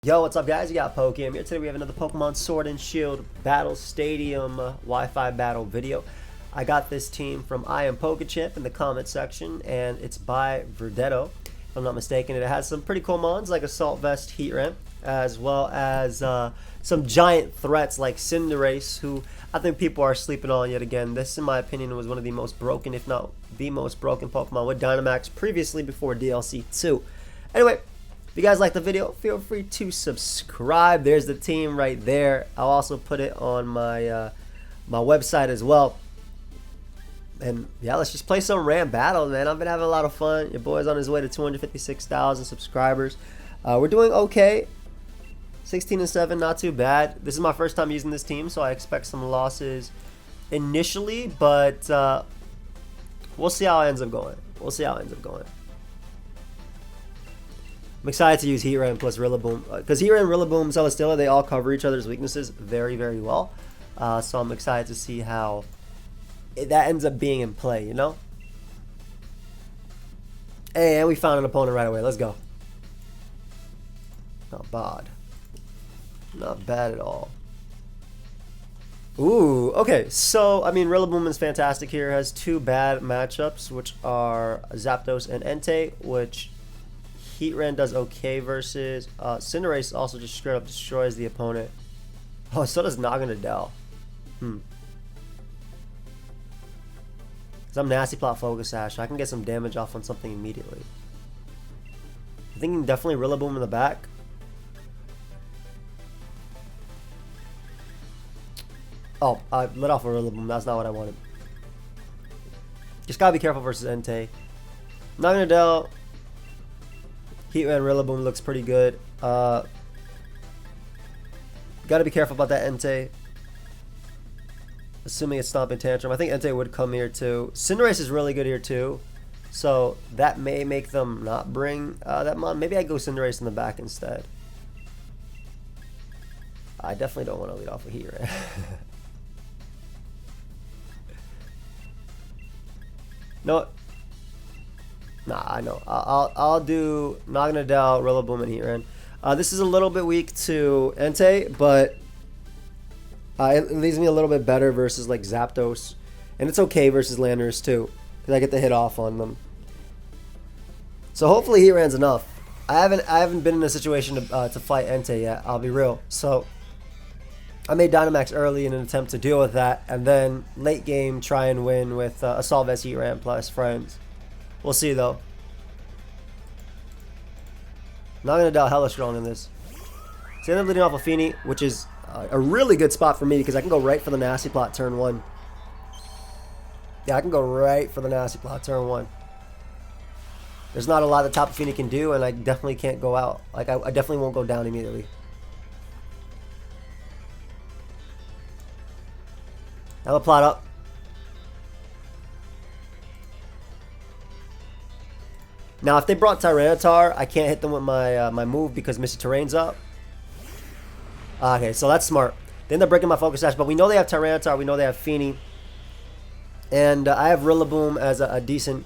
Yo, what's up guys? You got pokeaim here. Today we have another Pokemon Sword and Shield Battle Stadium Wi-Fi battle video. I got this team from I Am Pokechamp in the comment section, and it's by Verdetto, if I'm not mistaken. It has some pretty cool mons like Assault Vest, Heatran, as well as some giant threats like Cinderace, who I think people are sleeping on yet again. This, in my opinion, was one of the most broken, if not the most broken Pokemon with Dynamax previously before DLC 2. Anyway, if you guys like the video, feel free to subscribe. There's the team right there. I'll also put it on my my website as well. And yeah, let's just play some random battle, man. I've been having a lot of fun. Your boy's on his way to 256,000 subscribers. We're doing okay. 16-7, not too bad. This is my first time using this team, so I expect some losses initially, but we'll see how it ends up going. I'm excited to use Heatran plus Rillaboom, because Heatran, Rillaboom, Celesteela, they all cover each other's weaknesses very, very well. So I'm excited to see how that ends up being in play, you know? Hey, and we found an opponent right away. Let's go. Not bad. Not bad at all. Ooh, okay. So, I mean, Rillaboom is fantastic here. It has two bad matchups, which are Zapdos and Entei, which Heatran does okay versus. Cinderace also just straight up destroys the opponent. Oh, so does Naganadel. Because I'm Nasty Plot Focus Sash, I can get some damage off on something immediately. I'm thinking definitely Rillaboom in the back. Oh, I let off a Rillaboom. That's not what I wanted. Just gotta be careful versus Entei. Naganadel. Heatran Rillaboom looks pretty good. Gotta be careful about that Entei. Assuming it's Stomping Tantrum. I think Entei would come here too. Cinderace is really good here too. So that may make them not bring that mon. Maybe I go Cinderace in the back instead. I definitely don't want to lead off with Heatran. No. Nah, I know. I'll do Naganadel, Rillaboom, and Heatran. This is a little bit weak to Entei, but it leaves me a little bit better versus like Zapdos, and it's okay versus Landers too, because I get to hit off on them. So hopefully Heatran's enough. I haven't been in a situation to fight Entei yet. I'll be real. So I made Dynamax early in an attempt to deal with that, and then late game try and win with Assault Vest, Heatran plus friends. We'll see though. Not gonna doubt hella strong in this. So I end up leading off a Feeny, which is a really good spot for me because I can go right for the Nasty Plot turn 1. Yeah, I can go right for the Nasty Plot turn 1. There's not a lot the Tapu Fini can do, and I definitely can't go out. Like I definitely won't go down immediately. Now the plot up. Now, if they brought Tyranitar, I can't hit them with my my move because Misty Terrain's up. Okay, so that's smart. They end up breaking my Focus Sash, but we know they have Tyranitar, we know they have Feeny. And I have Rillaboom as a decent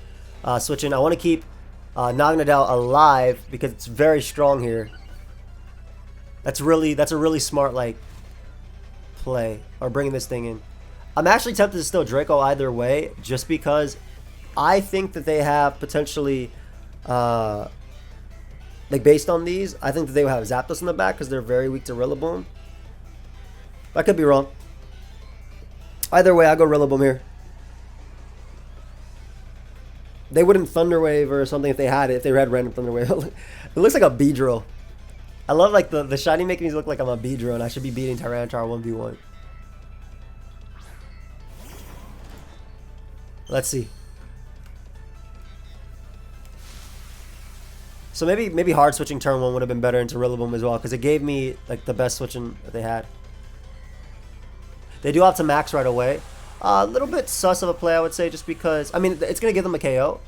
switch in. I want to keep Naganadel alive because it's very strong here. That's a really smart like play, or bringing this thing in. I'm actually tempted to still Draco either way, just because I think that they have potentially, like based on these, I think that they will have Zapdos in the back because they're very weak to Rillaboom. I could be wrong. Either way, I'll go Rillaboom here. They wouldn't Thunder Wave or something if they had it, if they had random Thunder Wave. It looks like a Beedrill. I love like the shiny making me look like I'm a Beedrill and I should be beating Tyranitar 1v1. Let's see. So maybe hard switching turn 1 would have been better into Rillaboom as well, because it gave me like the best switching that they had. They do have to max right away. A little bit sus of a play, I would say, just because, I mean, it's going to give them a KO.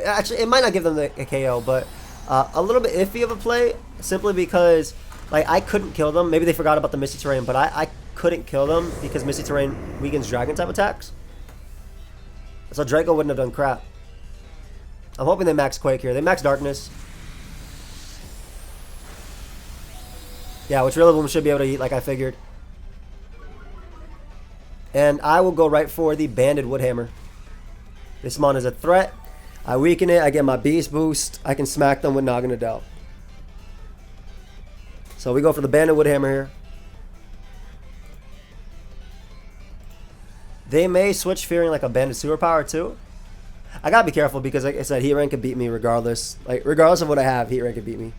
Actually, it might not give them a KO, but a little bit iffy of a play, simply because like I couldn't kill them. Maybe they forgot about the Misty Terrain, but I couldn't kill them because Misty Terrain weakens Dragon type attacks. So Draco wouldn't have done crap. I'm hoping they max Quake here. They max Darkness. Yeah, which Rillaboom should be able to eat like I figured. And I will go right for the Banded Woodhammer. This mon is a threat. I weaken it. I get my Beast Boost. I can smack them with Naganadel. So we go for the Banded Woodhammer here. They may switch fearing like a Banded Superpower too. I gotta be careful because, like I said, Heat Rank could beat me regardless. Like, regardless of what I have, Heat Rank could beat me.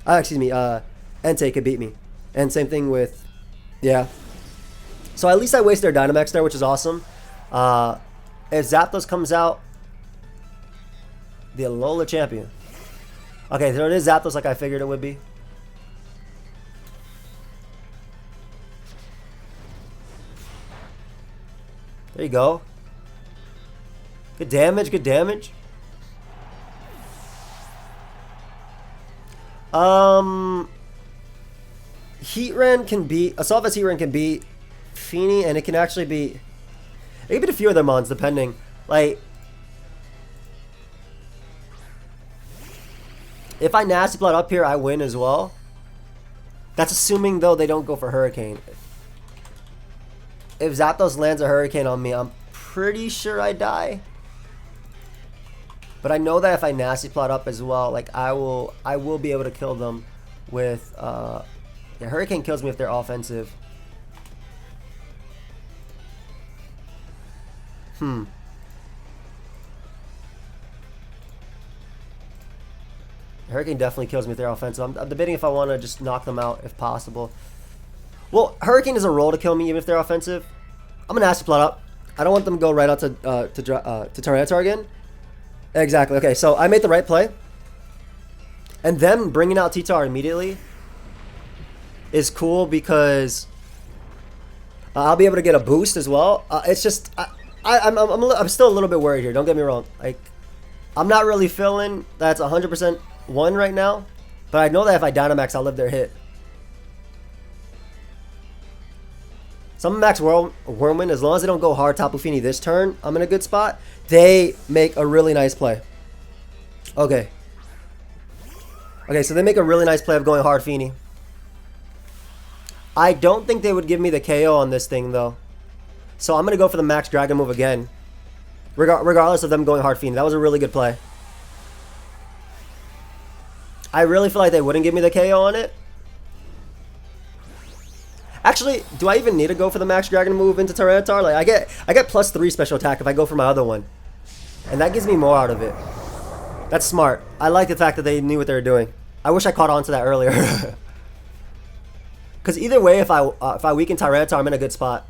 Excuse me, Entei could beat me. And same thing with, yeah. So at least I waste their Dynamax there, which is awesome. If Zapdos comes out, the Alola champion. Okay, there it is, Zapdos like I figured it would be. There you go. Good damage, good damage. Heatran can beat, Assault Vest Heatran can beat Feeny, and it can actually beat, it can beat a few of their mons depending. Like, if I Nasty Plot up here, I win as well. That's assuming though they don't go for Hurricane. If Zapdos lands a Hurricane on me, I'm pretty sure I die. But I know that if I Nasty Plot up as well, like I will be able to kill them with yeah, Hurricane kills me if they're offensive. Hurricane definitely kills me if they're offensive. I'm debating if I want to just knock them out if possible. Well, Hurricane is a roll to kill me even if they're offensive. I'm gonna Nasty Plot up. I don't want them to go right out to Tyranitar again. Exactly. Okay, so I made the right play. And them bringing out T-Tar immediately is cool because I'll be able to get a boost as well. It's just I'm still a little bit worried here. Don't get me wrong. Like, I'm not really feeling that's 100% one right now, but I know that if I Dynamax, I'll live their hit. Some Max Whirlwind, as long as they don't go hard Tapu Fini this turn, I'm in a good spot. They make a really nice play. Okay. Okay, so they make a really nice play of going hard Fini. I don't think they would give me the KO on this thing, though. So I'm going to go for the Max Dragon move again. Regardless of them going hard Fini. That was a really good play. I really feel like they wouldn't give me the KO on it. Actually, do I even need to go for the Max Dragon move into Tyranitar? Like, I get +3 special attack if I go for my other one. And that gives me more out of it. That's smart. I like the fact that they knew what they were doing. I wish I caught on to that earlier. Because either way, if I weaken Tyranitar, I'm in a good spot.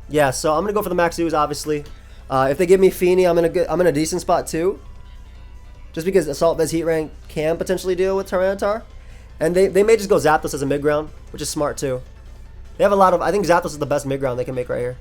Yeah, so I'm gonna go for the Max Ooze, obviously. If they give me Feeny, I'm in a decent spot too. Just because Assault Vest Heat Rank can potentially deal with Tyranitar. And they may just go Zapdos as a mid-ground, which is smart too. They have a lot of, I think Zapdos is the best mid-ground they can make right here.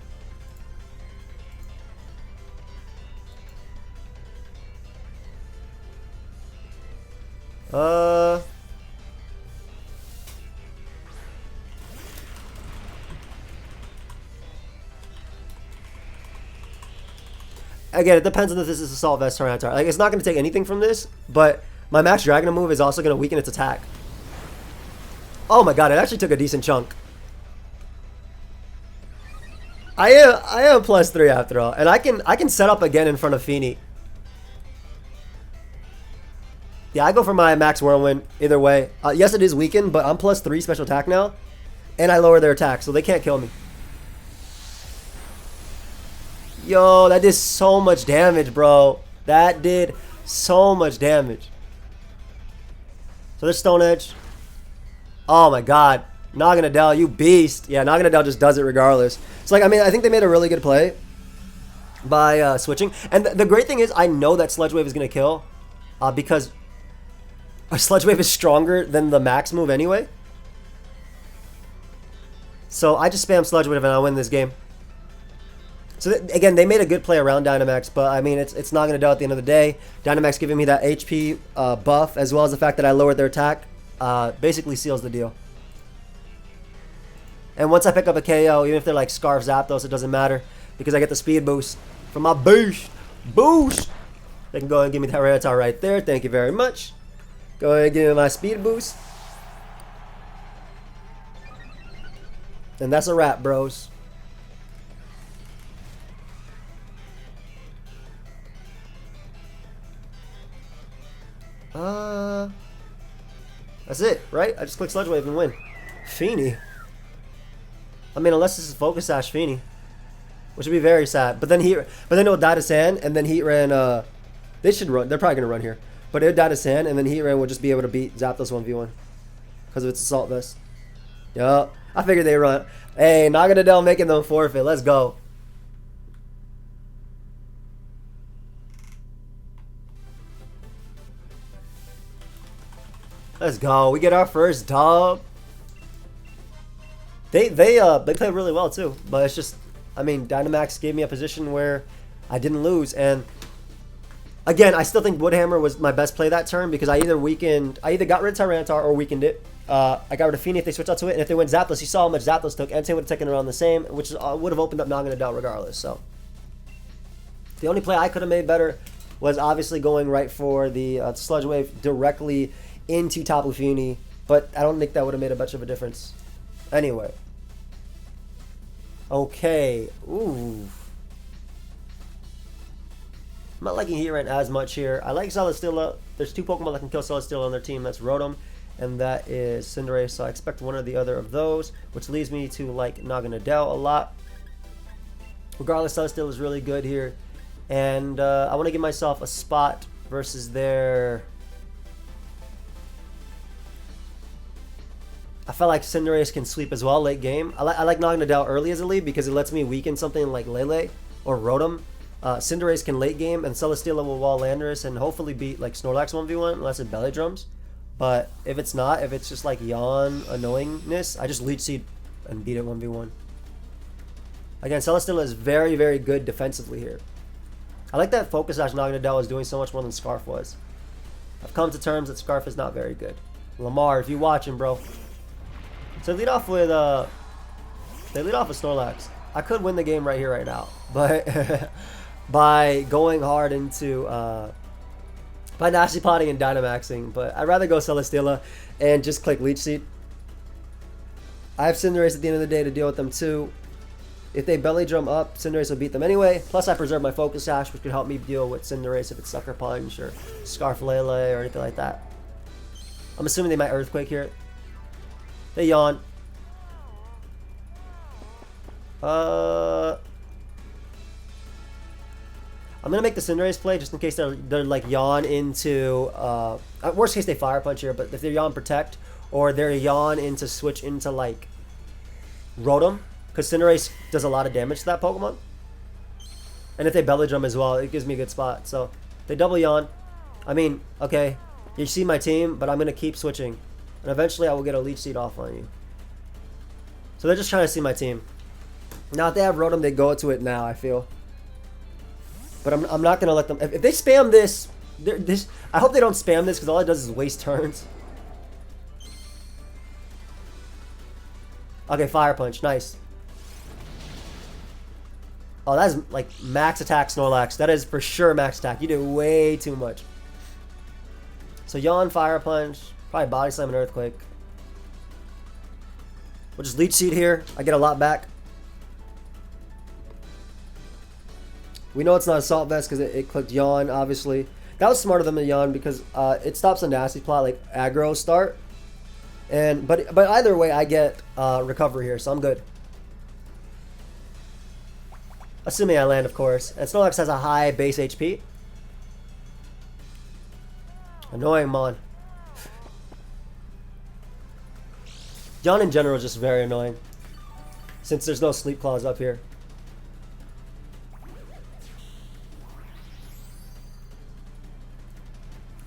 Again, it depends on if this is Assault Vest Tyranitar. Like, it's not going to take anything from this, but my Max Dragon move is also going to weaken its attack. Oh my god, it actually took a decent chunk. I am +3 after all, and I can set up again in front of Feeny. Yeah, I go for my Max Whirlwind either way. Yes, it is weakened, but I'm +3 special attack now, and I lower their attack, so they can't kill me. Yo, that did so much damage, bro. That did so much damage. So there's Stone Edge. Oh my god. Naganadel, you beast. Yeah, Naganadel just does it regardless. So, like, I mean, I think they made a really good play by switching. And the great thing is, I know that Sludge Wave is going to kill because a Sludge Wave is stronger than the Max move anyway. So I just spam Sludge Wave and I win this game. So again, they made a good play around Dynamax, but I mean, it's not going to do at the end of the day. Dynamax giving me that HP buff, as well as the fact that I lowered their attack, basically seals the deal. And once I pick up a KO, even if they're like Scarf Zapdos, it doesn't matter, because I get the speed boost from my boost. Boost! They can go ahead and give me that Tyranitar right there. Thank you very much. Go ahead and give me my speed boost. And that's a wrap, bros. That's it, right? I just click Sludge Wave and win. Feeny. I mean, unless this is Focus Sash Feeny, which would be very sad. But then it'll die to Sand, and then Heat Ran. They should run. They're probably gonna run here, but it'll die to Sand, and then Heat Ran will just be able to beat Zapdos 1v1 because of its Assault Vest. Yup. I figured they run. Hey, Naganadel making them forfeit. Let's go. Let's go. We get our first dub. They played really well too, but it's just, I mean, Dynamax gave me a position where I didn't lose, and again, I still think Woodhammer was my best play that turn because I either got rid of Tyranitar or weakened it. I got rid of Feeny if they switched out to it, and if they went Zapdos, you saw how much Zapdos took. Entei would have taken around the same, which would have opened up Naganadel regardless. So the only play I could have made better was obviously going right for the Sludge Wave directly into Tapu Fini, but I don't think that would have made a bunch of a difference. Anyway. Okay. Ooh. I'm not liking Heatran as much here. I like Celesteela. There's two Pokemon that can kill Celesteela on their team. That's Rotom, and that is Cinderace. So I expect one or the other of those, which leads me to like Naganadel a lot. Regardless, Celesteela is really good here. And I want to give myself a spot versus their... I felt like Cinderace can sweep as well late game. I like Naganadel early as a lead because it lets me weaken something like Lele or Rotom. Cinderace can late game, and Celesteela will wall Landorus and hopefully beat like Snorlax 1v1 unless it belly drums. But if it's not, if it's just like yawn annoyingness, I just Leech Seed and beat it 1v1. Again, Celesteela is very, very good defensively here. I like that Focus Sash Naganadel is doing so much more than Scarf was. I've come to terms that Scarf is not very good. Lamar, if you watching, bro. So they lead off with Snorlax. I could win the game right here, right now, but by going hard into by Nasty Potting and Dynamaxing. But I'd rather go Celesteela and just click Leech Seed. I have Cinderace at the end of the day to deal with them too. If they belly drum up, Cinderace will beat them anyway. Plus, I preserve my Focus Sash, which could help me deal with Cinderace if it's Sucker Punch or Scarf Lele or anything like that. I'm assuming they might Earthquake here. They yawn. I'm gonna make the Cinderace play just in case they're like yawn into worst case they Fire Punch here, but if they're yawn Protect or they're yawn into switch into like Rotom, because Cinderace does a lot of damage to that Pokemon. And if they Belly Drum as well, it gives me a good spot. So they double yawn. I mean, okay, you see my team, but I'm gonna keep switching. And eventually I will get a Leech Seed off on you. So they're just trying to see my team. Now if they have Rotom, they go to it now, I feel. But I'm not going to let them... If they spam this... I hope they don't spam this because all it does is waste turns. Okay, Fire Punch. Nice. Oh, that's like max attack Snorlax. That is for sure max attack. You did way too much. So yawn, Fire Punch... Probably Body Slam and Earthquake. We'll just Leech Seed here. I get a lot back. We know it's not Assault Vest because it clicked Yawn, obviously. That was smarter than the Yawn because it stops a nasty plot like aggro start. But either way, I get recovery here, so I'm good. Assuming I land, of course. And Snorlax has a high base HP. Annoying, Mon. Yawn in general is just very annoying, since there's no Sleep Claws up here.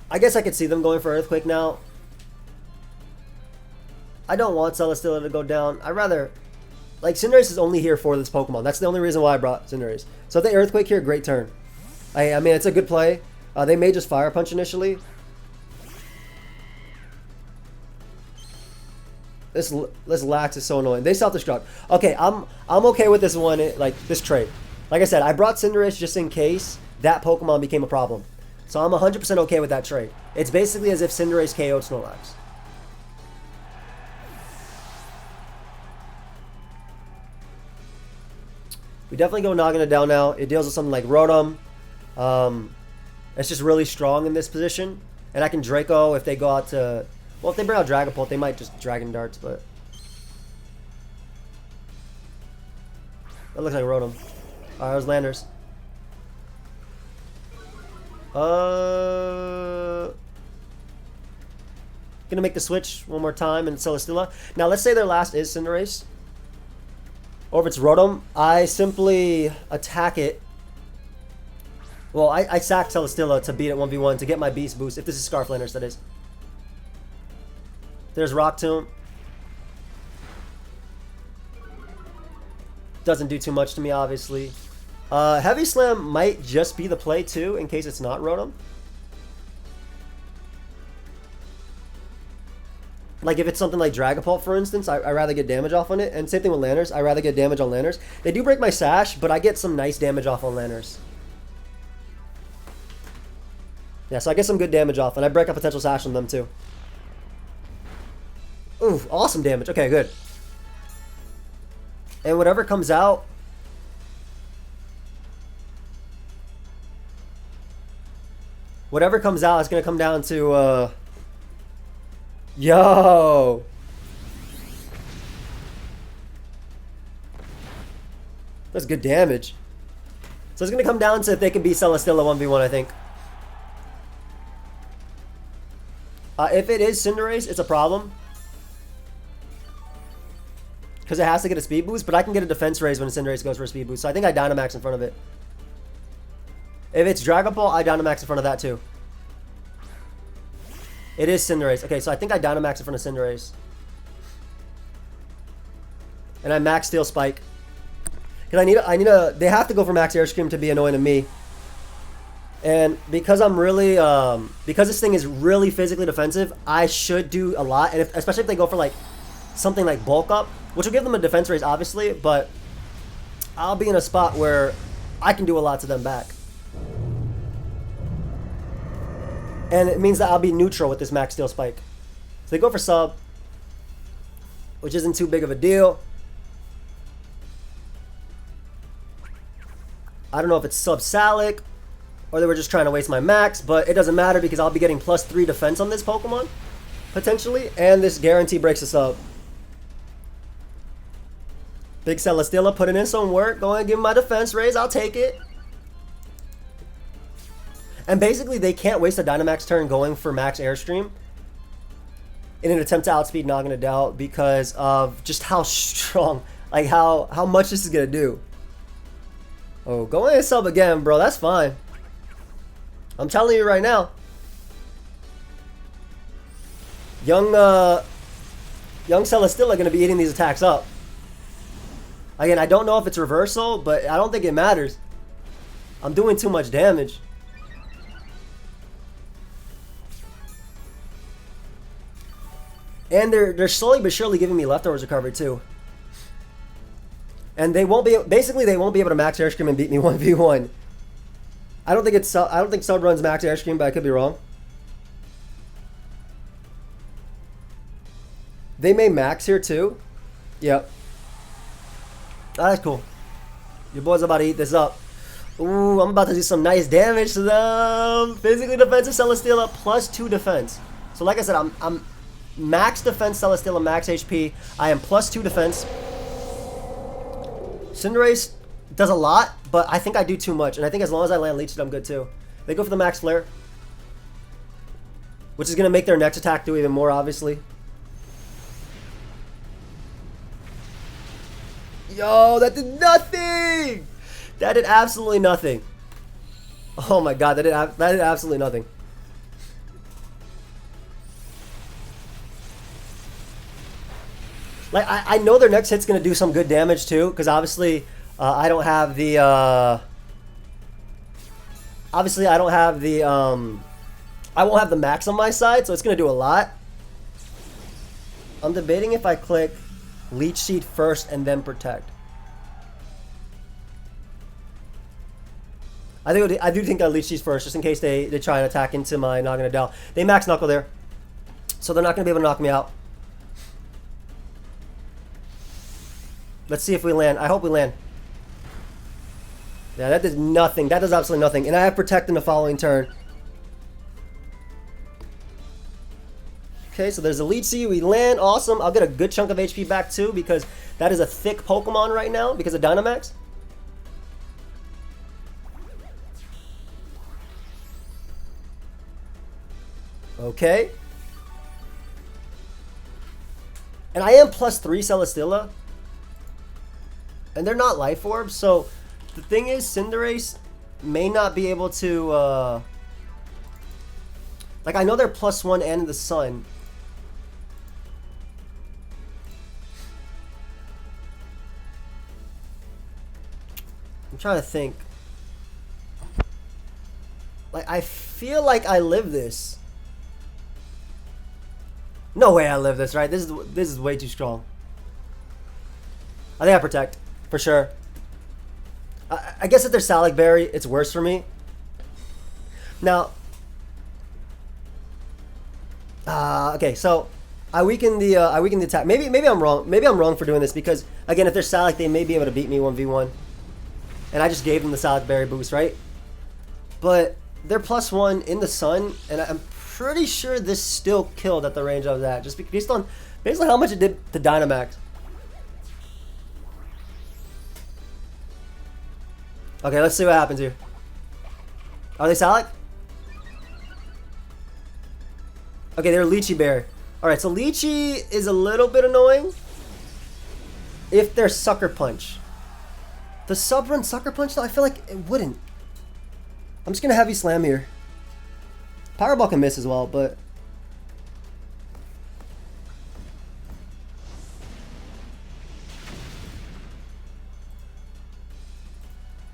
I guess I could see them going for Earthquake now. I don't want Celesteela to go down. I'd rather... Like, Cinderace is only here for this Pokemon. That's the only reason why I brought Cinderace. So if they Earthquake here, great turn. I mean, it's a good play. They may just Fire Punch initially. This Lax is so annoying. They self-destruct. Okay, I'm okay with this one, like this trade. Like I said, I brought Cinderace just in case that Pokemon became a problem. So I'm 100% okay with that trade. It's basically as if Cinderace KO'd Snorlax. We definitely go Nagina down now. It deals with something like Rotom. It's just really strong in this position. And I can Draco if they go out to... Well, if they bring out Dragapult, they might just Dragon Darts, but... That looks like Rotom. Alright, there's Landers. Gonna make the switch one more time and Celesteela. Now, let's say their last is Cinderace. Or if it's Rotom, I simply attack it. Well, I sack Celesteela to beat it 1v1 to get my Beast Boost. If this is Scarflanders, that is. There's Rock Tomb. Doesn't do too much to me, obviously. Heavy Slam might just be the play, too, in case it's not Rotom. Like, if it's something like Dragapult, for instance, I'd rather get damage off on it. And same thing with Landers. I'd rather get damage on Landers. They do break my Sash, but I get some nice damage off on Landers. Yeah, so I get some good damage off, and I break a potential Sash on them, too. Ooh, awesome damage. Okay, good. And whatever comes out... Whatever comes out is going to come down to... Yo! That's good damage. So it's going to come down to if they can beat Celesteela 1v1, I think. If it is Cinderace, it's a problem. Because it has to get a speed boost, but I can get a defense raise when Cinderace goes for a speed boost. So I think I Dynamax in front of it. If it's Dragapult, I Dynamax in front of that too. It is Cinderace. Okay, so I think I Dynamax in front of Cinderace. And I Max Steel Spike. Because they have to go for Max Airstream to be annoying to me. And because I'm really, because this thing is really physically defensive, I should do a lot. And especially if they go for like something like Bulk Up, which will give them a defense raise, obviously, but I'll be in a spot where I can do a lot to them back. And it means that I'll be neutral with this Max Steel Spike. So they go for sub, which isn't too big of a deal. I don't know if it's sub Salic or they were just trying to waste my max, but it doesn't matter because I'll be getting +3 defense on this Pokemon, potentially, and this guarantee breaks us up. Big Celesteela putting in some work. Go ahead and give him my defense raise. I'll take it. And basically, they can't waste a Dynamax turn going for Max Airstream in an attempt to outspeed Nagina Doubt because of just how strong, like how much this is going to do. Oh, go ahead and sub again, bro. That's fine. I'm telling you right now. Young Celesteela going to be eating these attacks up. Again, I don't know if it's reversal, but I don't think it matters. I'm doing too much damage. And they're slowly but surely giving me leftovers recovery too. And they won't be they won't be able to Max Airstream and beat me 1v1. I don't think Sub runs Max Airstream, but I could be wrong. They may Max here too. Yep. Oh, that's cool. Your boy's about to eat this up. Ooh, I'm about to do some nice damage to them. Physically defensive Celesteela +2 defense. So like I said, I'm max defense Celesteela, max HP. I am +2 defense. Cinderace does a lot, but I think I do too much. And I think as long as I land Leech, I'm good too. They go for the Max Flare, which is going to make their next attack do even more, obviously. Yo, that did nothing! That did absolutely nothing. Oh my god, that did absolutely nothing. Like, I know their next hit's going to do some good damage, too, because obviously, I don't have the, I won't have the max on my side, so it's going to do a lot. I'm debating if I click Leech Seed first and then Protect. I do think I leech these first, just in case they try and attack into my Naganadel. They max Knuckle there, so they're not going to be able to knock me out. Let's see if we land. I hope we land. Yeah, that does nothing. That does absolutely nothing. And I have Protect in the following turn. Okay, so there's a Leech Seed. We land. Awesome. I'll get a good chunk of HP back too, because that is a thick Pokemon right now because of Dynamax. Okay. And I am +3 Celesteela. And they're not Life Orbs, so the thing is, Cinderace may not be able to, like, I know they're +1 and in the sun. I'm trying to think. Like, I feel like I live this. No way I live this, right? This is way too strong. I think I Protect, for sure. I guess if they're Salic Berry, it's worse for me. Now, okay, so I weaken the attack. Maybe I'm wrong. Maybe I'm wrong for doing this because again, if they're Salic, they may be able to beat me 1v1, and I just gave them the Salic Berry boost, right? But they're +1 in the sun, and I'm pretty sure this still killed at the range of that, just based on how much it did to Dynamax. Okay, let's see what happens here. Are they Salic? Okay, they're Lychee Berry. Alright, so Lychee is a little bit annoying if they're Sucker Punch. The sub run Sucker Punch though, I feel like it wouldn't. I'm just gonna Heavy Slam here. Powerball can miss as well, but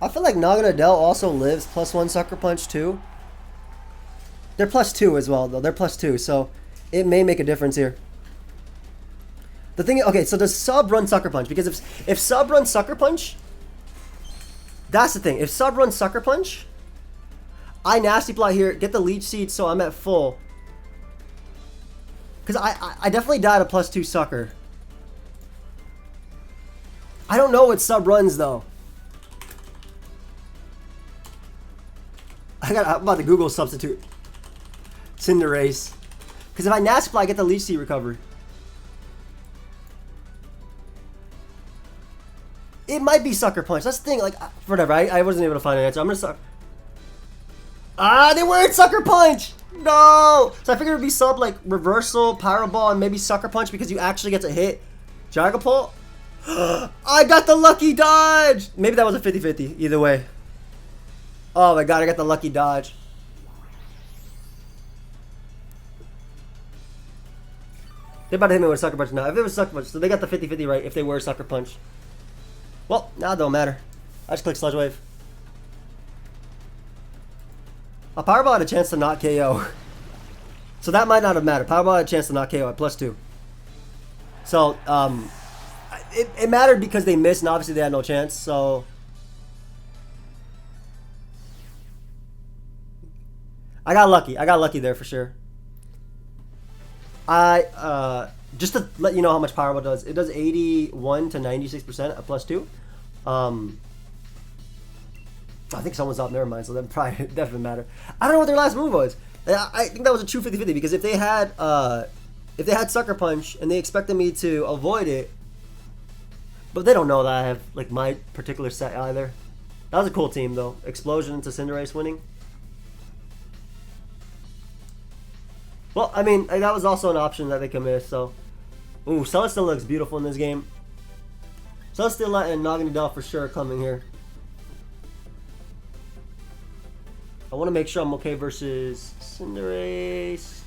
I feel like Naganadel also lives +1 Sucker Punch too. They're +2 as well, though. They're +2, so it may make a difference here. The thing, okay, so does sub run Sucker Punch? Because if sub runs Sucker Punch, that's the thing. If sub runs Sucker Punch, I Nasty Plot here, get the Leech Seed, so I'm at full. Because I definitely died a +2 Sucker. I don't know what sub runs though. I'm about to Google substitute Cinderace. Because if I Nasty Plot, I get the Leech Seed recovery. It might be Sucker Punch. That's the thing. Like, whatever. I wasn't able to find an answer. I'm going to suck. Ah, they weren't Sucker Punch! No! So I figured it would be sub, like, Reversal, Powerball, and maybe Sucker Punch because you actually get to hit Dragapult. I got the lucky dodge! Maybe that was a 50-50. Either way. Oh my god, I got the lucky dodge. They're about to hit me with Sucker Punch now. If it was Sucker Punch, so they got the 50-50 right if they were Sucker Punch. Well, now it don't matter. I just click Sludge Wave. A Powerball had a chance to not KO. So that might not have mattered. Powerball had a chance to not KO at +2. So, it mattered because they missed and obviously they had no chance, so... I got lucky. I got lucky there for sure. Just to let you know how much Powerball does, it does 81 to 96% at +2. I think someone's up. Never mind. So that probably definitely matter. I don't know what their last move was. I think that was a true 50-50 because if they had Sucker Punch and they expected me to avoid it, but they don't know that I have like my particular set either. That was a cool team though. Explosion to Cinderace winning. Well, I mean, that was also an option that they could miss, so... Ooh, Celesteela looks beautiful in this game. Celesteela and Naganadel for sure coming here. I want to make sure I'm okay versus Cinderace.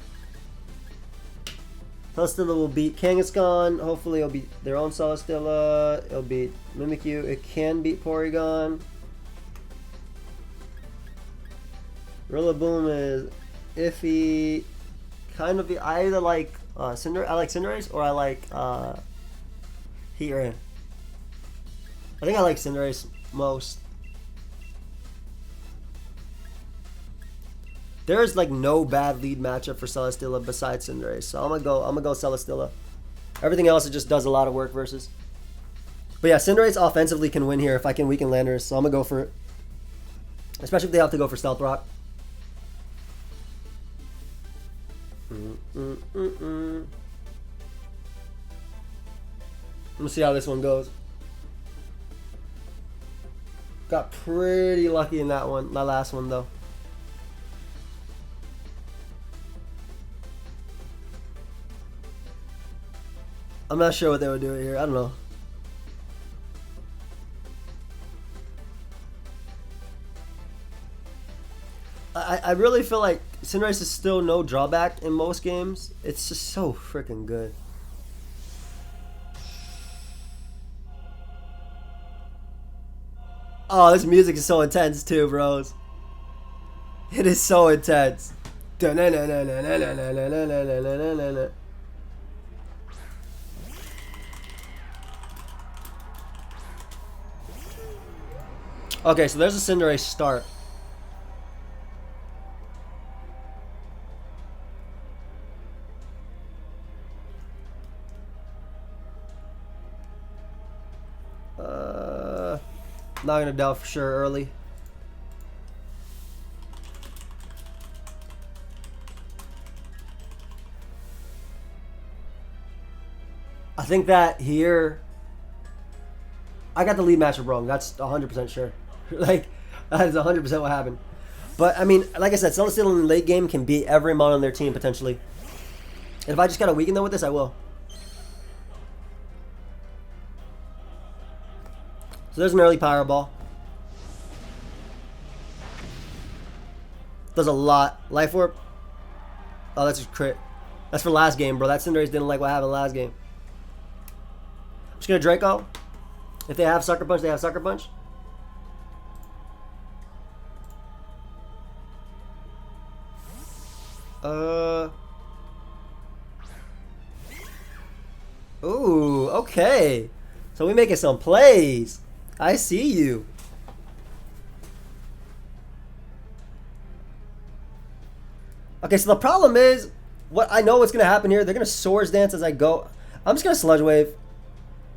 Celesteela will beat Kangaskhan. Hopefully it'll beat their own Celesteela. It'll beat Mimikyu. It can beat Porygon. Rillaboom is iffy. Kind of, I either like I like Cinderace or I like Heatran. I think I like Cinderace most. There's like no bad lead matchup for Celesteela besides Cinderace. So I'm gonna go Celesteela. Everything else it just does a lot of work versus. But yeah, Cinderace offensively can win here if I can weaken Landers, so I'm gonna go for it. Especially if they have to go for Stealth Rock. Let's see how this one goes. Got pretty lucky in that one, my last one though. I'm not sure what they would do here. I don't know. I really feel like Cinderace is still no drawback in most games. It's just so freaking good. Oh, this music is so intense too, bros. It is so intense. Okay, so there's a Cinderace start. Not gonna delve for sure early. I think that here I got the lead matchup wrong. That's 100% sure. Like, that is 100% what happened. But I mean, like I said, Celesteela in the late game can beat every mon on their team potentially. And if I just gotta weaken them with this, I will. So there's an early Power Ball. Does a lot. Life Orb. Oh, that's a crit. That's for last game, bro. That Cinderace didn't like what happened last game. I'm just gonna Draco. If they have Sucker Punch, they have Sucker Punch. Ooh, okay. So we making some plays. I see you. Okay, so the problem is, what I know what's gonna happen here. They're gonna Swords Dance as I go. I'm just gonna Sludge Wave.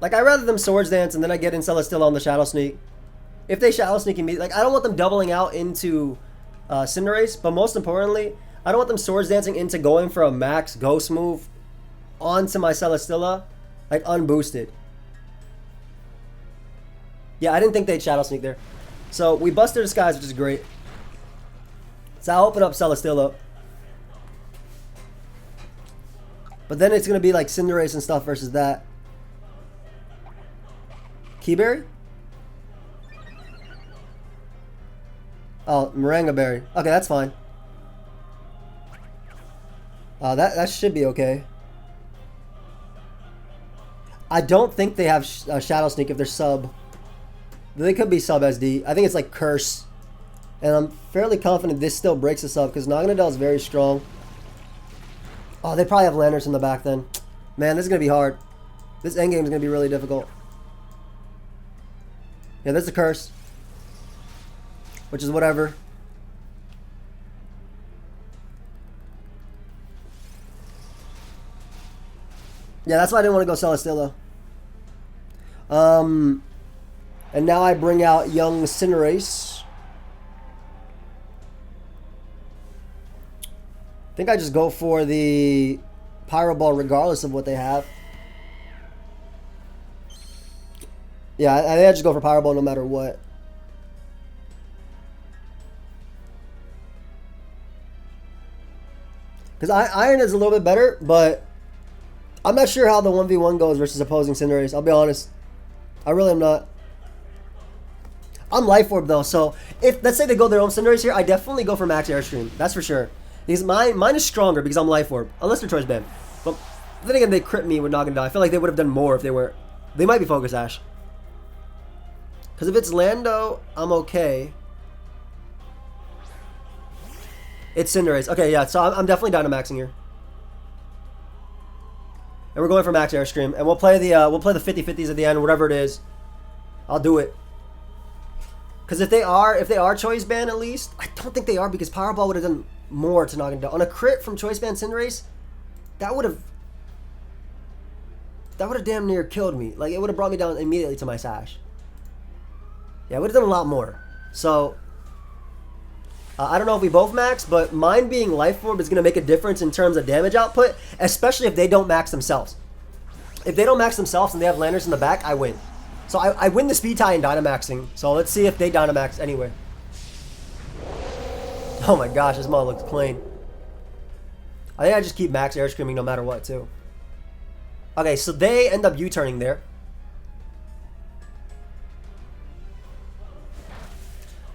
Like, I'd rather them Swords Dance and then I get in Celesteela on the Shadow Sneak. If they Shadow Sneak me, like, I don't want them doubling out into Cinderace, but most importantly, I don't want them Swords Dancing into going for a max Ghost move onto my Celesteela, like, unboosted. Yeah, I didn't think they'd Shadow Sneak there. So, we bust their Disguise, which is great. So, I'll open up Celesteela. But then it's going to be, like, Cinderace and stuff versus that. Keyberry? Oh, Moringa Berry. Okay, that's fine. That should be okay. I don't think they have Shadow Sneak if they're sub. They could be sub SD. I think it's like Curse. And I'm fairly confident this still breaks us up because Naganadel is very strong. Oh, they probably have Landers in the back then. Man, this is going to be hard. This endgame is going to be really difficult. Yeah, there's a Curse. Which is whatever. Yeah, that's why I didn't want to go Celesteela. And now I bring out young Cinderace. I think I just go for the Pyro Ball regardless of what they have. Yeah, I think I just go for Pyro Ball no matter what. Because Iron is a little bit better, but I'm not sure how the 1v1 goes versus opposing Cinderace. I'll be honest. I really am not. I'm Life Orb though, so if, let's say they go their own Cinderace here, I definitely go for Max Airstream. That's for sure. Because mine is stronger because I'm Life Orb. Unless they're Choice Band. But then again, they crit me with Naganadel. I feel like they would have done more if they were. They might be Focus Ash. Because if it's Lando, I'm okay. It's Cinderace. Okay, yeah, so I'm definitely Dynamaxing here. And we're going for Max Airstream. And we'll play the 50-50s at the end, whatever it is. I'll do it. Because if they are Choice Band at least, I don't think they are because Powerball would have done more to knock him down. On a crit from Choice Band Cinderace, that would have damn near killed me. Like, it would have brought me down immediately to my Sash. Yeah, I would have done a lot more. So, I don't know if we both max, but mine being Life Orb is going to make a difference in terms of damage output, especially if they don't max themselves. If they don't max themselves and they have Landers in the back, I win. So I win the speed tie in Dynamaxing. So let's see if they Dynamax anyway. Oh my gosh, this mod looks clean. I think I just keep max air screaming no matter what too. Okay, so they end up U-turning there.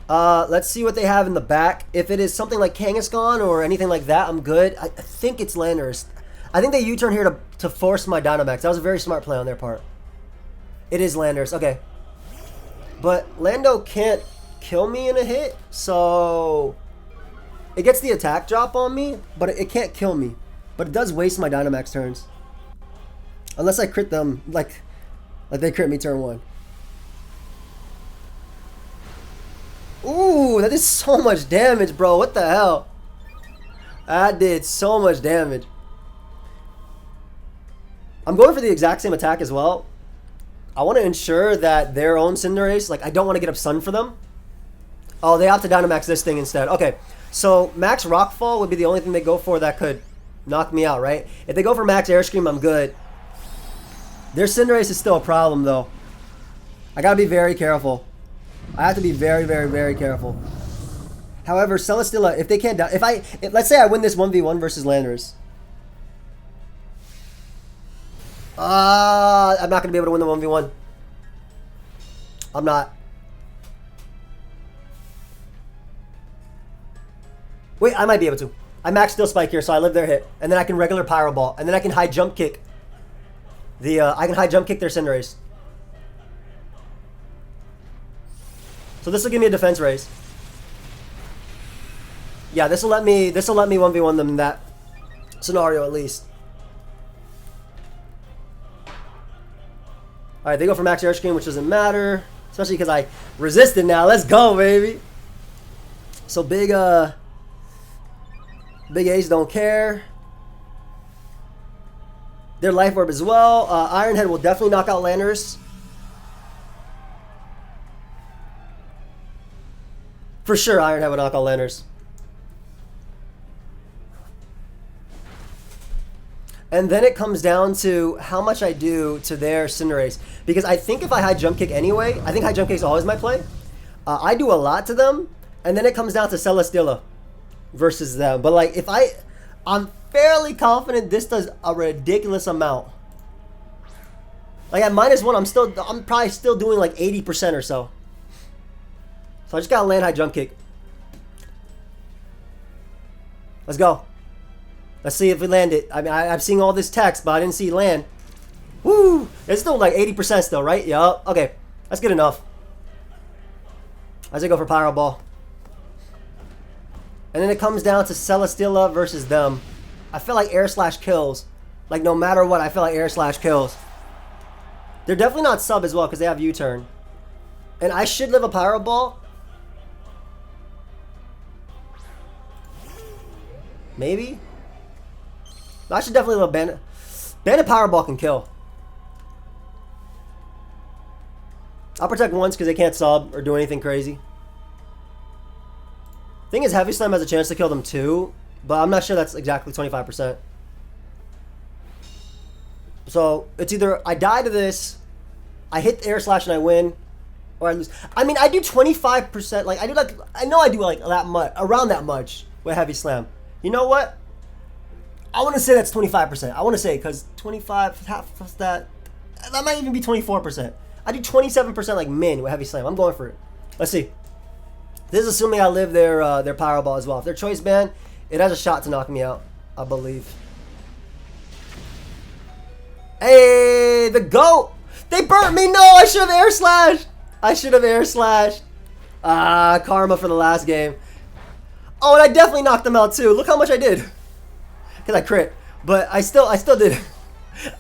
Let's see what they have in the back. If it is something like Kangaskhan or anything like that, I'm good. I think it's Landers. I think they U-turn here to force my Dynamax. That was a very smart play on their part. It is Landers. Okay. But Lando can't kill me in a hit, so it gets the attack drop on me, but it can't kill me. But it does waste my Dynamax turns. Unless I crit them like they crit me turn 1. Ooh, that did so much damage, bro. What the hell? That did so much damage. I'm going for the exact same attack as well. I want to ensure that their own Cinderace, like, I don't want to get up Sun for them. Oh, they have to Dynamax this thing instead. Okay, so Max Rockfall would be the only thing they go for that could knock me out, right? If they go for Max Air Scream, I'm good. Their Cinderace is still a problem, though. I gotta be very careful. I have to be very, very, very careful. However, Celesteela, if they can't die, if let's say I win this 1v1 versus Landers. I'm not gonna be able to win the 1v1. I'm not. Wait, I might be able to. I max Steel Spike here, so I live their hit, and then I can regular Pyro Ball, and then I can high jump kick. I can high jump kick their Cinderace. So this will give me a defense raise. Yeah, this will let me 1v1 them in that scenario at least. Alright, they go for Max Air Scream, which doesn't matter. Especially because I resisted now. Let's go, baby. So big Ace don't care. Their Life Orb as well. Iron Head will definitely knock out Landers. For sure, Iron Head would knock out Landers. And then it comes down to how much I do to their Cinderace. Because I think if I high jump kick anyway, I think high jump kick is always my play. I do a lot to them, and then it comes down to Celesteela versus them. But like, I'm fairly confident this does a ridiculous amount. Like at -1, I'm probably still doing like 80% or so. So I just gotta land high jump kick. Let's go. Let's see if we land it. I mean, I'm seeing all this text, but I didn't see land. Woo! It's still like 80% still, right? Yup. Okay. That's good enough. As I go for Pyro Ball. And then it comes down to Celesteela versus them. I feel like Air Slash kills. Like, no matter what, I feel like Air Slash kills. They're definitely not sub as well, because they have U-turn. And I should live a Pyro Ball. Maybe? I should definitely live a Bandit. Bandit Pyro Ball can kill. I'll protect once because they can't sub or do anything crazy. Thing is, Heavy Slam has a chance to kill them too, but I'm not sure that's exactly 25%. So it's either I die to this, I hit the Air Slash and I win, or I lose. I mean, I do 25%. Like I know I do like that much, around that much with Heavy Slam. You know what? I want to say that's 25%. I want to say because 25, half of that might even be 24%. I do 27% like min with Heavy Slam. I'm going for it. Let's see. This is assuming I live their Pyro Ball as well. If they're Choice Band, it has a shot to knock me out, I believe. Hey, the GOAT! They burnt me! No, I should have Air Slashed! I should have Air Slashed. Karma for the last game. Oh, and I definitely knocked them out too. Look how much I did. Because I crit. But I still did.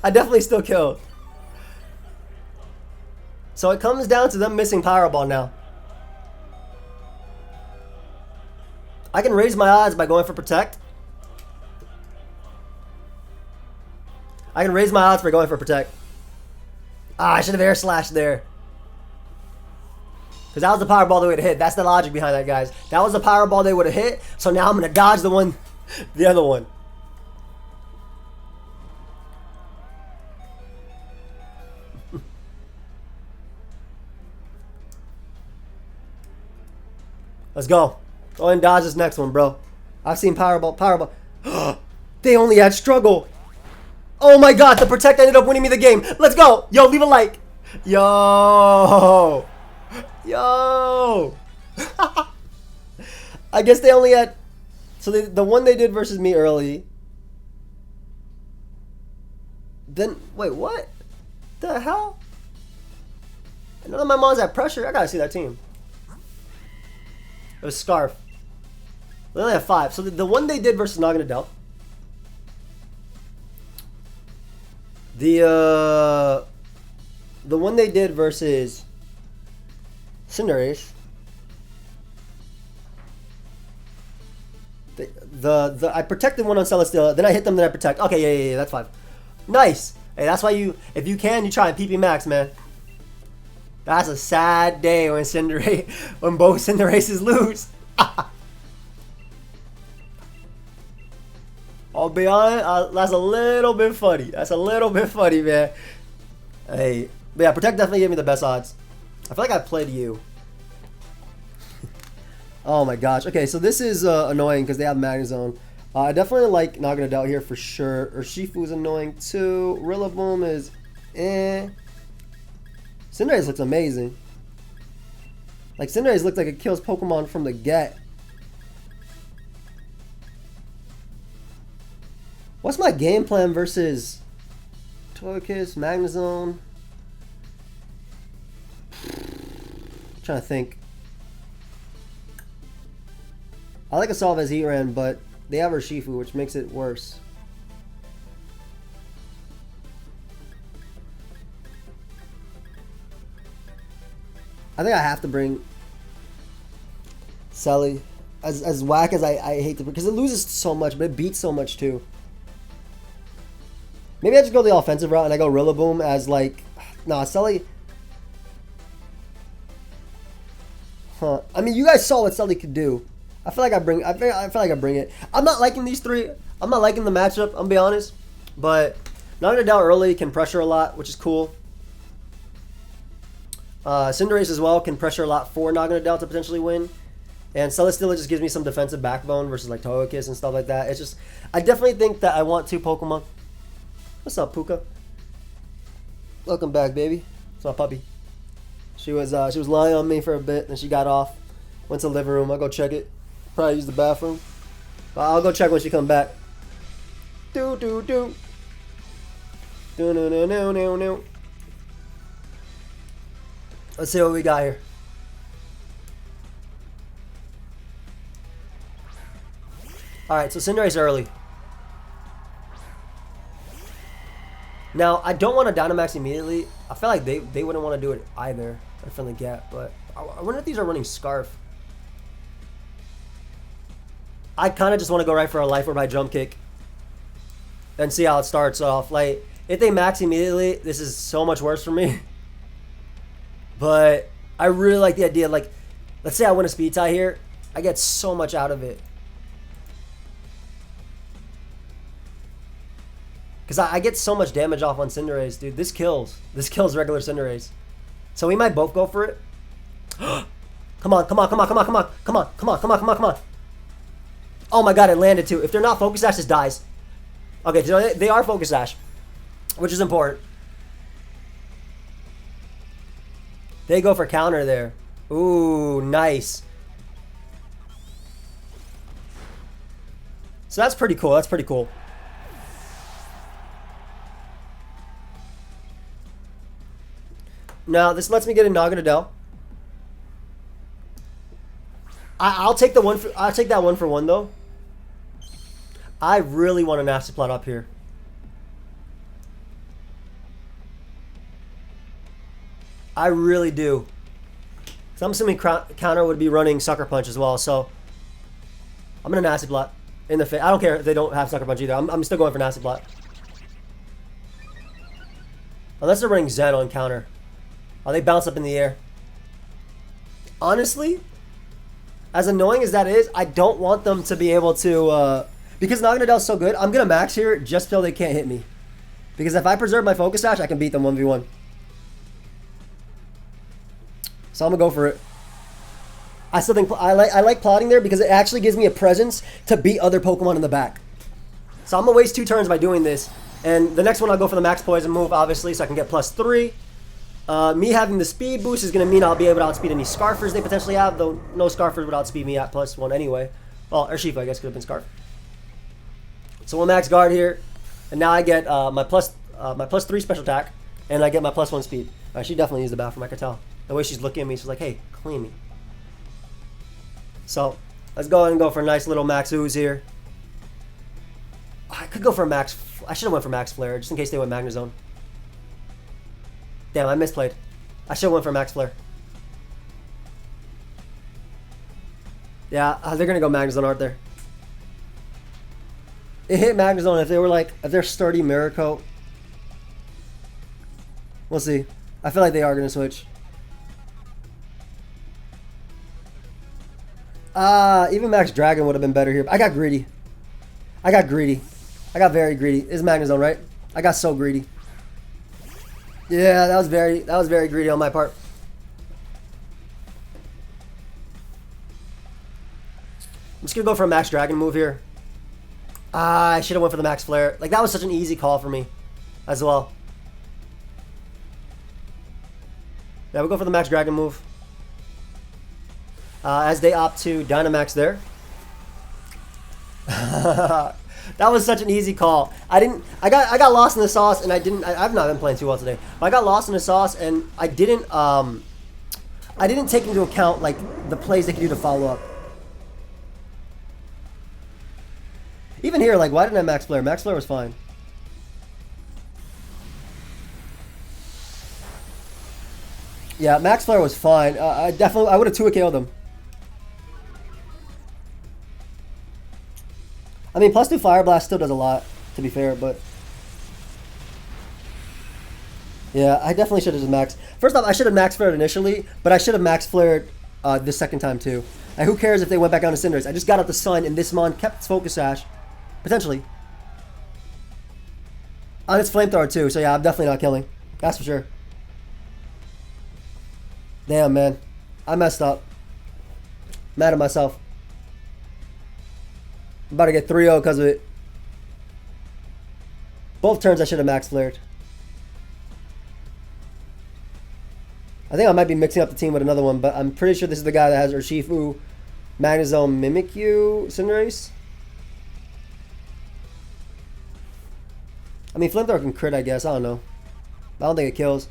I definitely still killed. So it comes down to them missing Pyro Ball now. I can raise my odds by going for protect. I can raise my odds by going for protect. Ah, I should have air slashed there. Because that was the power ball they would have hit. That's the logic behind that, guys. That was the power ball they would have hit. So now I'm going to dodge the other one. Let's go. Go ahead and dodge this next one, bro. I've seen Powerball. They only had struggle. Oh my god, the protect ended up winning me the game. Let's go. Yo, leave a like. Yo. Yo. I guess they only had... So the one they did versus me early. Then, wait, what? The hell? None of my mons had pressure. I gotta see that team. It was Scarf. They only have 5. So the one they did versus Nagana Dell. The one they did versus Cinderace. I protected one on Celesteela, then I hit them, then I protect. Okay, yeah, that's 5. Nice. Hey, that's why you, if you can, you try and PP max, man. That's a sad day when when both Cinderaces lose. I'll be honest, that's a little bit funny. That's a little bit funny, man. Hey, but yeah, protect definitely gave me the best odds. I feel like I played you. Oh my gosh. Okay, so this is annoying because they have Magnezone. I definitely like Nagana Dell here for sure. Urshifu is annoying too. Rillaboom is eh. Cinderace looks amazing. Like, Cinderace looks like it kills Pokemon from the get. What's my game plan versus Togekiss, Magnezone? Trying to think. I like Assault as Heatran, but they have Urshifu, which makes it worse. I think I have to bring Selly. As whack as I hate to, because it loses so much, but it beats so much too. Maybe I just go the offensive route and I go Rillaboom as like, nah, Selly. Huh? I mean, you guys saw what Selly could do. I feel like I bring it. I'm not liking these 3. I'm not liking the matchup. I'm gonna be honest, but Nagana Dell early can pressure a lot, which is cool. Cinderace as well can pressure a lot for Nagana Dell to potentially win. And Celesteela just gives me some defensive backbone versus like Togekiss and stuff like that. It's just, I definitely think that I want 2 Pokemon. What's up, Puka? Welcome back, baby. It's my puppy. She was lying on me for a bit, then she got off. Went to the living room. I'll go check it. Probably use the bathroom. But I'll go check when she come back. Do. No. Let's see what we got here. Alright, so Cinderace early. Now, I don't want to Dynamax immediately. I feel like they wouldn't want to do it either. I feel like Gap, but I wonder if these are running Scarf. I kind of just want to go right for a Life Orb by Jump Kick. And see how it starts off. Like, if they max immediately, this is so much worse for me. But I really like the idea, like, let's say I win a speed tie here. I get so much out of it. Because I get so much damage off on Cinderace, dude. This kills. This kills regular Cinderace. So we might both go for it. Come on. Oh my god, it landed too. If they're not Focus Sash, this dies. Okay, so they are Focus Sash, which is important. They go for counter there. Ooh, nice. So that's pretty cool. That's pretty cool. Now, this lets me get a Nagana Dell. I'll take the one. I'll take that 1-for-1 though. I really want a Nasty Plot up here. I really do. So I'm assuming counter would be running Sucker Punch as well. So I'm gonna Nasty Plot in the face. I don't care if they don't have Sucker Punch either. I'm still going for Nasty Plot. Unless they're running Zen on counter. Oh, they bounce up in the air. Honestly, as annoying as that is, I don't want them to be able to... because Naganadell's so good, I'm going to max here just so they can't hit me. Because if I preserve my Focus Sash, I can beat them 1v1. So I'm going to go for it. I still think I like plotting there because it actually gives me a presence to beat other Pokemon in the back. So I'm going to waste 2 turns by doing this. And the next one I'll go for the Max Poison move, obviously, so I can get +3. Me having the speed boost is going to mean I'll be able to outspeed any Scarfers they potentially have, though no Scarfers would outspeed me at +1 anyway. Well, Urshifu, I guess, could have been Scarf. So we'll max guard here, and now I get my +3 special attack, and I get my +1 speed. She definitely used the bathroom, I could tell. The way she's looking at me, she's like, hey, clean me. So let's go ahead and go for a nice little max ooze here. I could go for a max... I should have went for Max Flare, just in case they went Magnezone. Damn, I misplayed. I should have went for Max Flare. Yeah, they're going to go Magnezone, aren't they? It hit Magnezone if they were like... If they're sturdy Miracle. We'll see. I feel like they are going to switch. Even Max Dragon would have been better here. I got greedy. I got very greedy. It's Magnezone, right? I got so greedy. Yeah, that was very greedy on my part. I'm just gonna go for a Max Dragon move here. I should have went for the Max Flare. Like, that was such an easy call for me as well. Yeah, we'll go for the Max Dragon move. As they opt to Dynamax there. That was such an easy call. I got lost in the sauce, and I've not been playing too well today. But I got lost in the sauce, and I didn't take into account like the plays they could do to follow up. Even here, like, why didn't I Max Flare? Max Flare was fine. Yeah, Max Flare was fine. I would have 2-KO'd them. I mean, +2 Fire Blast still does a lot, to be fair, but... Yeah, I definitely should have just maxed. First off, I should have Max Flared initially, but I should have Max Flared this second time, too. And who cares if they went back down to Cinderace? I just got out the Sun, and this Mon kept its Focus Sash. Potentially. On its Flamethrower, too, so yeah, I'm definitely not killing. That's for sure. Damn, man. I messed up. Mad at myself. I'm about to get 3-0 because of it. Both turns I should have Max Flared. I think I might be mixing up the team with another one, but I'm pretty sure this is the guy that has Urshifu, Magnezone, Mimikyu, Cinderace. I mean, Flamethrower can crit, I guess. I don't know. I don't think it kills.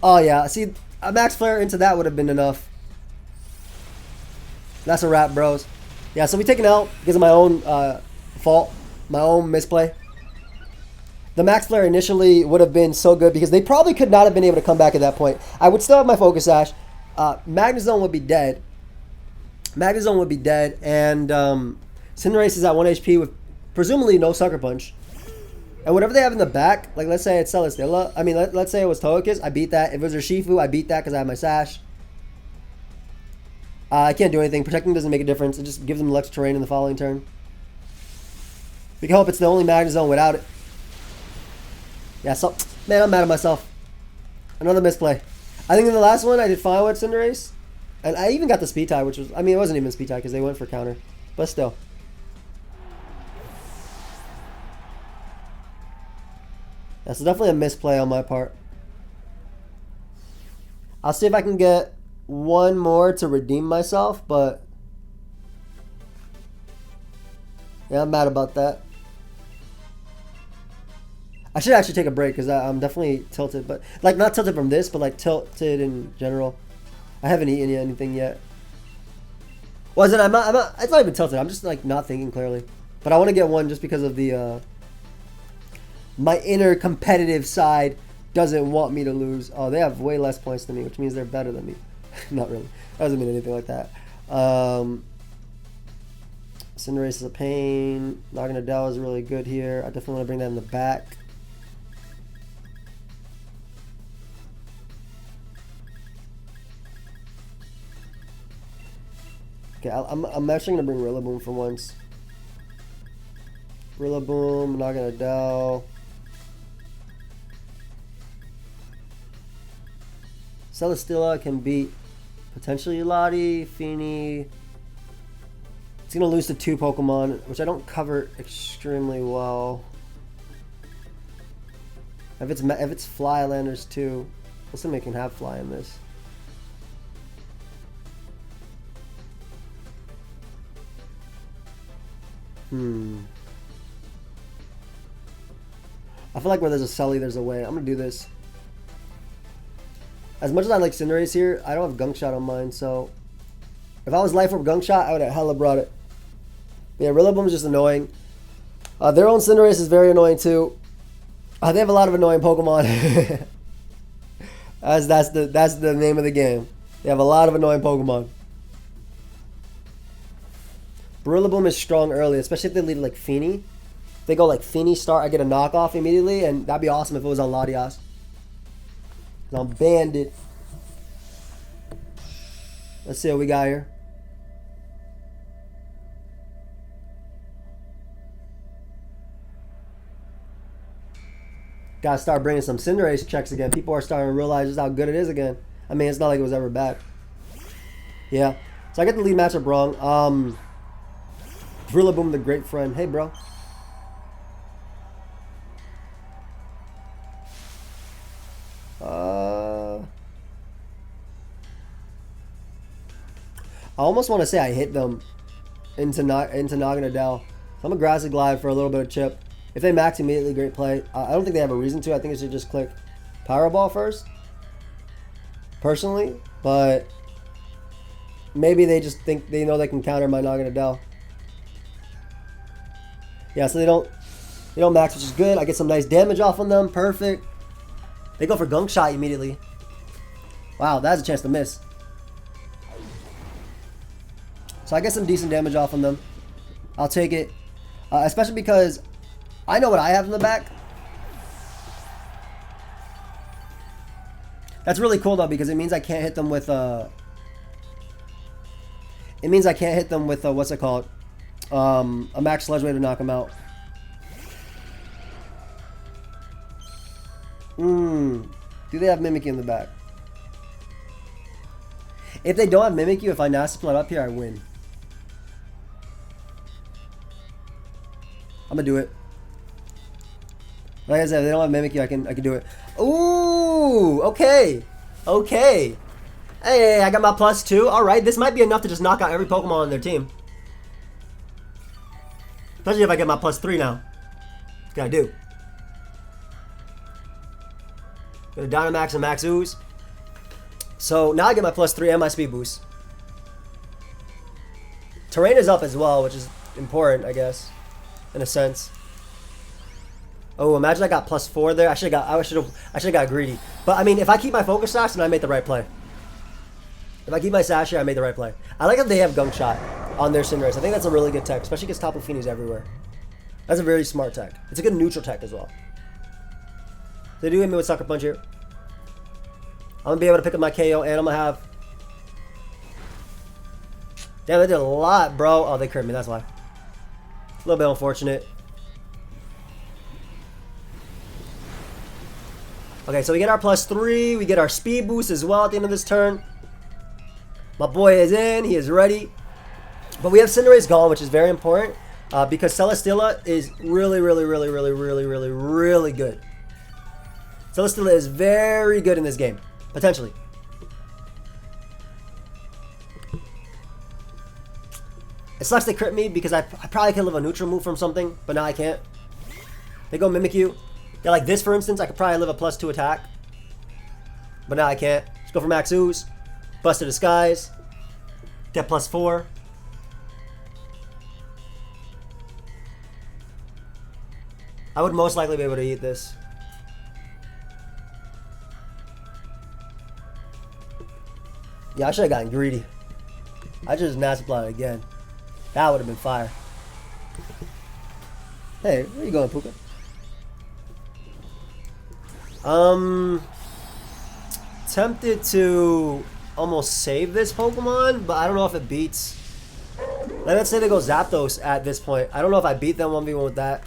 Oh, yeah. See, a Max Flare into that would have been enough. That's a wrap, bros. Yeah, so we take an L because of my own fault, my own misplay. The Max Flare initially would have been so good because they probably could not have been able to come back at that point. I would still have my Focus Sash. Magnezone would be dead. Magnezone would be dead, and Cinderace is at 1 HP with presumably no Sucker Punch. And whatever they have in the back, like let's say it's Celesteela. I mean, let's say it was Togekiss. I beat that. If it was Urshifu, I beat that because I have my Sash. I can't do anything. Protecting doesn't make a difference. It just gives them Electric Terrain in the following turn. We can hope it's the only Magnezone without it. Yeah, so, man, I'm mad at myself. Another misplay. I think in the last one, I did fine with Cinderace. And I even got the Speed Tie, which was, I mean, it wasn't even Speed Tie because they went for counter. But still. That's definitely a misplay on my part. I'll see if I can get one more to redeem myself, but yeah, I'm mad about that. I should actually take a break because I'm definitely tilted, but like not tilted from this, but like tilted in general. I haven't eaten anything yet. Well, I'm not, it's not even tilted. I'm just like not thinking clearly. But I want to get one just because of the my inner competitive side doesn't want me to lose. Oh, they have way less points than me, which means they're better than me. Not really. That doesn't mean anything like that. Cinderace is a pain. Naganadel is really good here. I definitely want to bring that in the back. Okay, I'm actually going to bring Rillaboom for once. Rillaboom, Naganadel. Celesteela can beat potentially Lottie, Feeny. It's going to lose to 2 Pokemon, which I don't cover extremely well. If it's Flylanders too, let's see if we can have Fly in this. I feel like where there's a Sully, there's a way. I'm going to do this. As much as I like Cinderace here, I don't have Gunk Shot on mine, so if I was Life Orb Gunk Shot, I would have hella brought it. Yeah, Rillaboom is just annoying. Their own Cinderace is very annoying too. They have a lot of annoying Pokemon. That's the name of the game. They have a lot of annoying Pokemon. Rillaboom is strong early, especially if they lead like Feeny. If they go like Feeny start, I get a knockoff immediately, and that'd be awesome if it was on Latias. I'm Bandit. Let's see what we got here. Gotta start bringing some Cinderace checks again. People are starting to realize just how good it is again. I mean, it's not like it was ever bad. Yeah. So I get the lead matchup wrong. Rillaboom, the great friend. Hey, bro. I almost want to say I hit them into Naganadel. So I'm going to Grassy Glide for a little bit of chip. If they max immediately, great play. I don't think they have a reason to. I think it should just click Powerball first. Personally. But maybe they just think they know they can counter my Naganadel. Yeah, so they don't max, which is good. I get some nice damage off on them. Perfect. They go for Gunk Shot immediately. Wow, that has a chance to miss. So I get some decent damage off on them. I'll take it. Especially because I know what I have in the back. That's really cool though, because it means I can't hit them with it means I can't hit them with what's it called? A Max Sludge Wave to knock them out. Do they have Mimikyu in the back? If they don't have Mimikyu, if I Nasty Plot up here, I win. I'm gonna do it. Like I said, if they don't have Mimikyu, I can do it. Ooh, okay. Okay. Hey, I got my +2. Alright, this might be enough to just knock out every Pokemon on their team. Especially if I get my +3 now. What can I do? Go to Dynamax and Max Ooze. So now I get my +3 and my speed boost. Terrain is up as well, which is important, I guess, in a sense. Oh, imagine I got +4 there. I should have got greedy. But I mean, if I keep my focus sash, then I made the right play. If I keep my sash here, I made the right play. I like that they have Gunk Shot on their Cinderace. I think that's a really good tech, especially because Tapu Fini's everywhere. That's a very smart tech. It's a good neutral tech as well. They do hit me with Sucker Punch here. I'm going to be able to pick up my KO, and I'm going to have... Damn, they did a lot, bro. Oh, they crit me, that's why. A little bit unfortunate. Okay, so we get our +3. We get our speed boost as well at the end of this turn. My boy is in. He is ready. But we have Cinderace gone, which is very important. Because Celesteela is really good. Celesteela is very good in this game. Potentially. It sucks they crit me because I probably could live a neutral move from something, but now I can't. They go Mimikyu. Yeah, like this for instance, I could probably live a +2 attack. But now I can't. Let's go for Max Ooze. Buster Disguise. Get +4. I would most likely be able to eat this. Yeah, I should have gotten greedy. I just Nasty Plot again. That would have been fire. Hey, where you going, Puka? Tempted to almost save this Pokemon, but I don't know if it beats. Like, let's say they go Zapdos at this point. I don't know if I beat them 1v1 with that.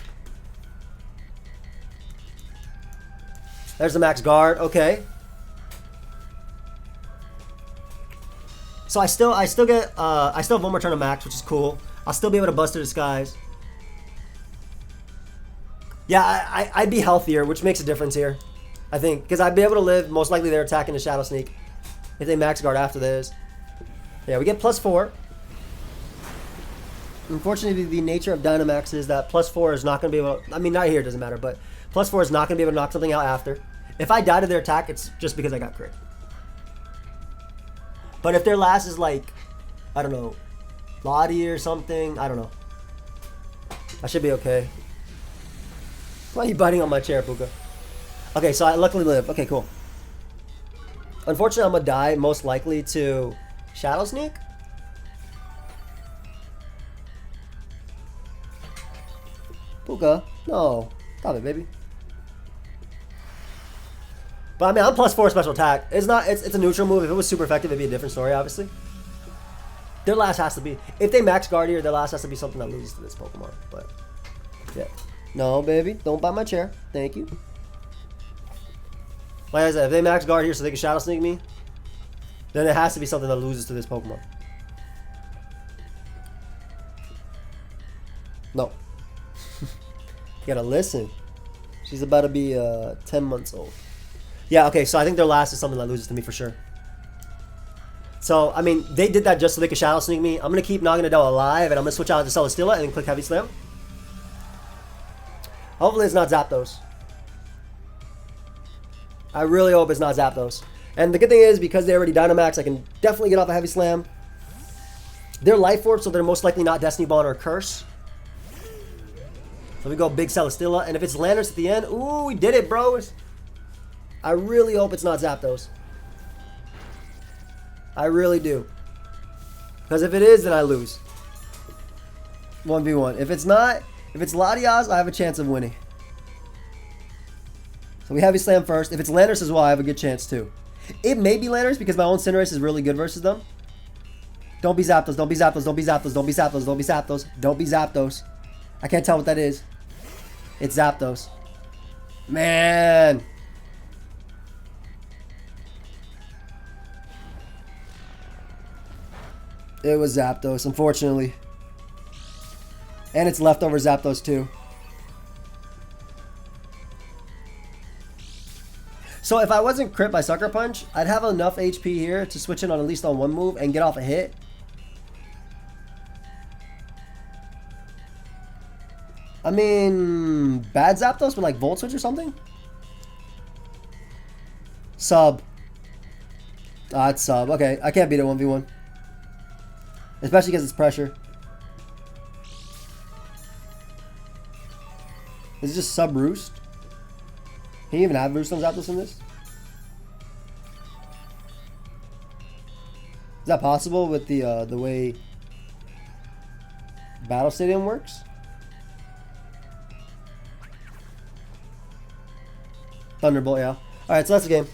There's the max guard. Okay. So I still get I still have one more turn of max, which is cool. I'll still be able to Buster Disguise. Yeah, I'd be healthier, which makes a difference here. I think, because I'd be able to live. Most likely they're attacking the Shadow Sneak if they max guard after this. Yeah, we get +4. Unfortunately, the nature of Dynamax is that +4 is not going to be able to, I mean, not here, it doesn't matter, but +4 is not going to be able to knock something out after. If I die to their attack, it's just because I got crit. But if their last is like, I don't know, Lottie or something, I don't know. I should be okay. Why are you biting on my chair, Puka? Okay, so I luckily live. Okay, cool. Unfortunately, I'm going to die most likely to Shadow Sneak. Puka, no. Stop it, baby. But I mean, I'm +4 special attack. It's not. It's a neutral move. If it was super effective, it'd be a different story, obviously. Their last has to be. If they max guard here, their last has to be something that loses to this Pokemon. But yeah. No, baby. Don't bite my chair. Thank you. Like I said, if they max guard here so they can Shadow Sneak me, then it has to be something that loses to this Pokemon. No. You gotta listen. She's about to be 10 months old. Yeah, okay, so I think their last is something that loses to me for sure. So, I mean, they did that just so they could Shadow Sneak me. I'm going to keep Naganadel alive, and I'm going to switch out to Celesteela and then click Heavy Slam. Hopefully it's not Zapdos. I really hope it's not Zapdos. And the good thing is, because they already Dynamax, I can definitely get off a Heavy Slam. They're Life Orb, so they're most likely not Destiny Bond or Curse. So we go big Celesteela, and if it's Landorus at the end, ooh, we did it, bros. I really hope it's not Zapdos. I really do. Because if it is, then I lose. 1v1. If it's not, if it's Latias, I have a chance of winning. So we Heavy Slam first. If it's Landorus as well, I have a good chance too. It may be Landorus because my own Cinderace is really good versus them. Don't be Zapdos, don't be Zapdos, don't be Zapdos, don't be Zapdos, don't be Zapdos, don't be Zapdos. I can't tell what that is. It's Zapdos. Man. It was Zapdos, unfortunately. And it's leftover Zapdos too. So if I wasn't crit by Sucker Punch, I'd have enough HP here to switch in on at least on one move and get off a hit. I mean, bad Zapdos with like Volt Switch or something? Sub. Ah, it's sub. Okay, I can't beat it 1v1. Especially because it's pressure. Is it just sub Roost? Can you even have Roost on Zapdos in this? Is that possible with the way Battle Stadium works? Thunderbolt, yeah. Alright, so that's the game.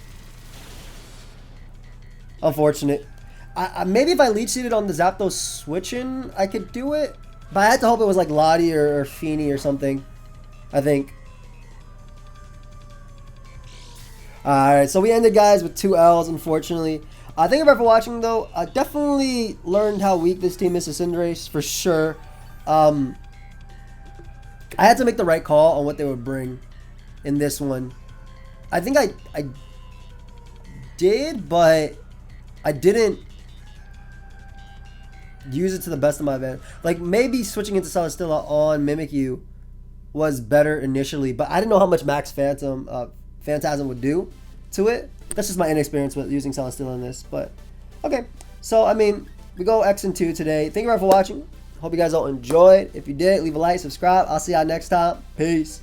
Unfortunate. Maybe if I leech seeded on the Zapdos switching, I could do it. But I had to hope it was like Lottie or Feeny or something. I think. Alright, so we ended, guys, with 2 L's, unfortunately. Thank you everybody for watching, though. I definitely learned how weak this team is to Cinderace, for sure. I had to make the right call on what they would bring in this one. I think I did, but I didn't use it to the best of my advantage. Like, maybe switching into Celesteela on Mimikyu was better initially, but I didn't know how much Max Phantasm would do to it. That's just my inexperience with using Celesteela in this, but okay. So, I mean, we go X and 2 today. Thank you very much for watching. Hope you guys all enjoyed. If you did, leave a like, subscribe. I'll see y'all next time. Peace.